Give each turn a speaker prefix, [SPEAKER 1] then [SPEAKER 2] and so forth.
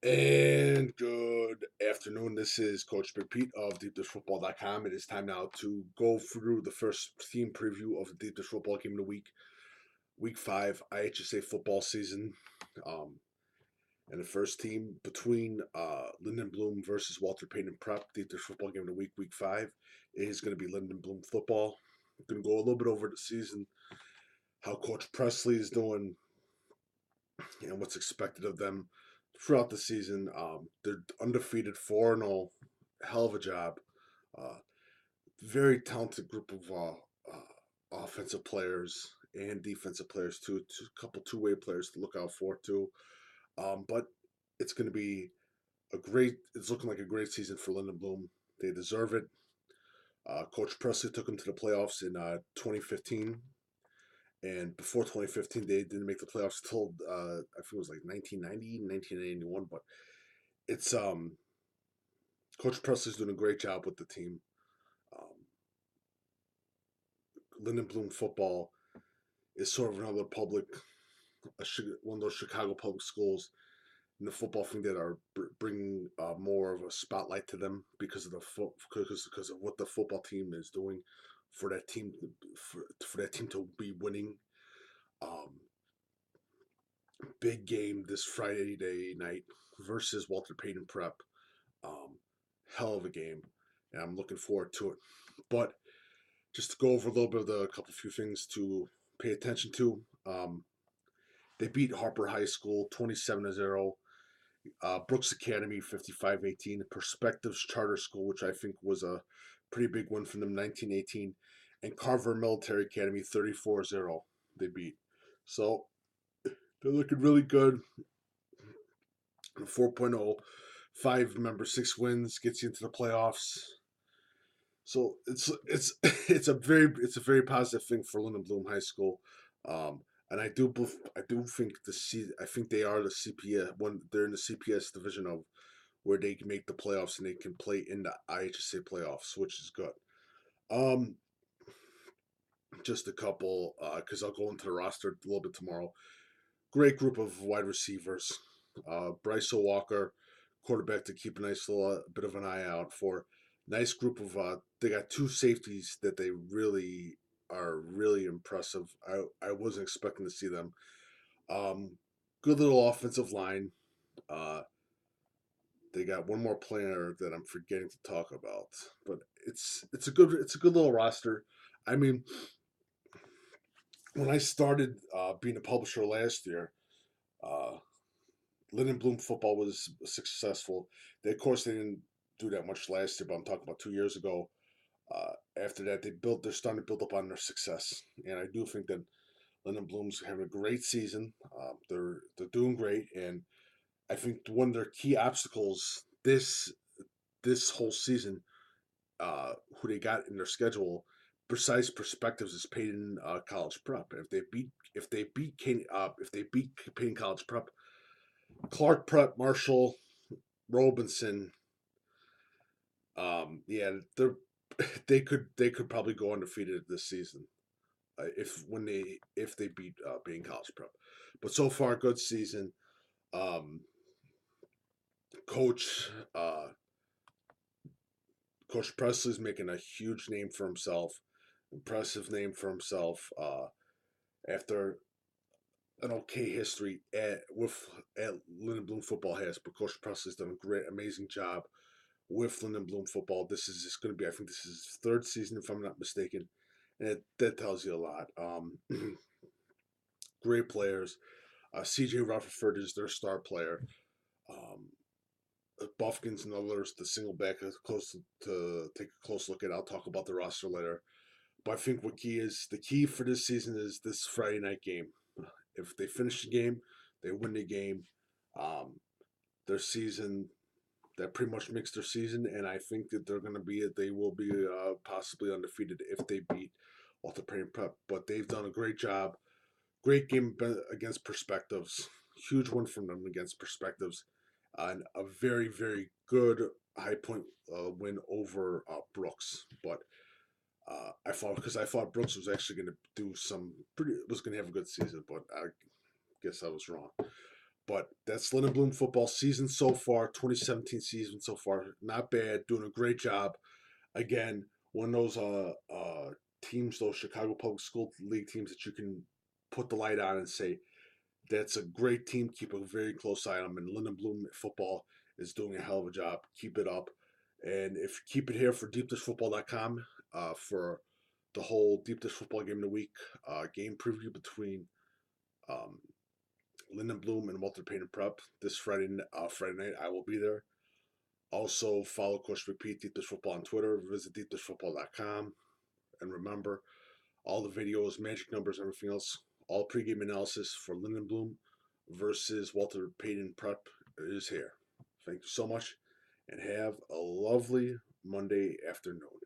[SPEAKER 1] And good afternoon. This is Coach Big Pete of DeepDishFootball.com. It is time now to go through the first team preview of the Deep Dish Football Game of the Week, Week 5 IHSA football season. And the first team between Lindblom versus Walter Payton Prep, Deep Dish Football Game of the Week, Week 5, is going to be Lindblom Football. I'm going to go a little bit over the season, how Coach Pressley is doing, and what's expected of them throughout the season. They're undefeated, 4-0, hell of a job. Uh, Very talented group of offensive players and defensive players too. A couple two-way players to look out for too. But it's going to be a great. It's looking like a great season for Lindblom. They deserve it. Coach Pressley took them to the playoffs in 2015. And before 2015, they didn't make the playoffs until I think it was like 1990, 1981. But it's Coach Presley's doing a great job with the team. Lindblom Football is sort of another one of those Chicago public schools in the football thing that are bringing more of a spotlight to them because of because of what the football team is doing for that team for that team to be winning. Um, Big game this Friday night versus Walter Payton Prep. Um, Hell of a game, and I'm looking forward to it. But just to go over a little bit of a couple few things to pay attention to. They beat Harper High School 27-0. Brooks Academy 55-18. Perspectives Charter School, which I think was a pretty big win for them, 1918. And Carver Military Academy 34-0. They beat. So they're looking really good. 4.0, 5 six wins gets you into the playoffs. So it's a very positive thing for Lindblom High School, and I do think I think they are the CPS when they're in the CPS division of where they can make the playoffs and they can play in the IHSA playoffs, which is good. Um, just a couple because I'll go into the roster a little bit tomorrow. Great group of wide receivers. Bryce Walker, quarterback to keep a nice little bit of an eye out for. Nice group of. They got two safeties that they really are really impressive. I wasn't expecting to see them. Good little offensive line. Uh, they got one more player that I'm forgetting to talk about, but it's a good little roster. I mean, when I started being a publisher last year, uh, Lindblom Football was successful. Of course, they didn't do that much last year, but I'm talking about 2 years ago. After that, they're starting to build up on their success, and I do think that Lindblom's having a great season. They're doing great, and I think one of their key obstacles this whole season, who they got in their schedule, precise perspectives is Payton College Prep. If they beat Payton College Prep, Clark Prep, Marshall, Robinson, yeah, they could probably go undefeated this season if they beat being college prep. But so far, good season. Um, Coach Coach Presley's making a huge name for himself, impressive name for himself. After an okay history at Lindblom Football has, but Coach Presley's done a great, amazing job with Lindblom Football. This is just going to be, I think this is his third season, if I'm not mistaken, and that tells you a lot. Great players. C.J. Rutherford is their star player. Um, Buffkins and others, the single back, is close to take a close look at. I'll talk about the roster later. But I think the key for this season is this Friday night game. If they finish the game, they win the game. Um, their season that pretty much makes their season, and I think that they will be possibly undefeated if they beat Walter Payton Prep. But they've done a great job. Great game against Perspectives. Huge one from them against Perspectives, and a very very good high point win over Brooks. But I thought Brooks was actually going to do was going to have a good season, but I guess I was wrong. But that's Lindblom Football season so far, 2017 season so far. Not bad, doing a great job. Again, one of those teams, those Chicago Public School League teams that you can put the light on and say, that's a great team. Keep a very close eye on them. And Lindblom Football is doing a hell of a job. Keep it up. And if keep it here for deepdishfootball.com for the whole Deep Dish Football Game of the Week game preview between um, Lindblom and Walter Payton Prep this Friday night. I will be there. Also, follow Coach Repeat Deep Dish Football on Twitter. Visit deepdishfootball.com. And remember, all the videos, magic numbers, everything else, all pregame analysis for Lindblom versus Walter Payton Prep is here. Thank you so much, and have a lovely Monday afternoon.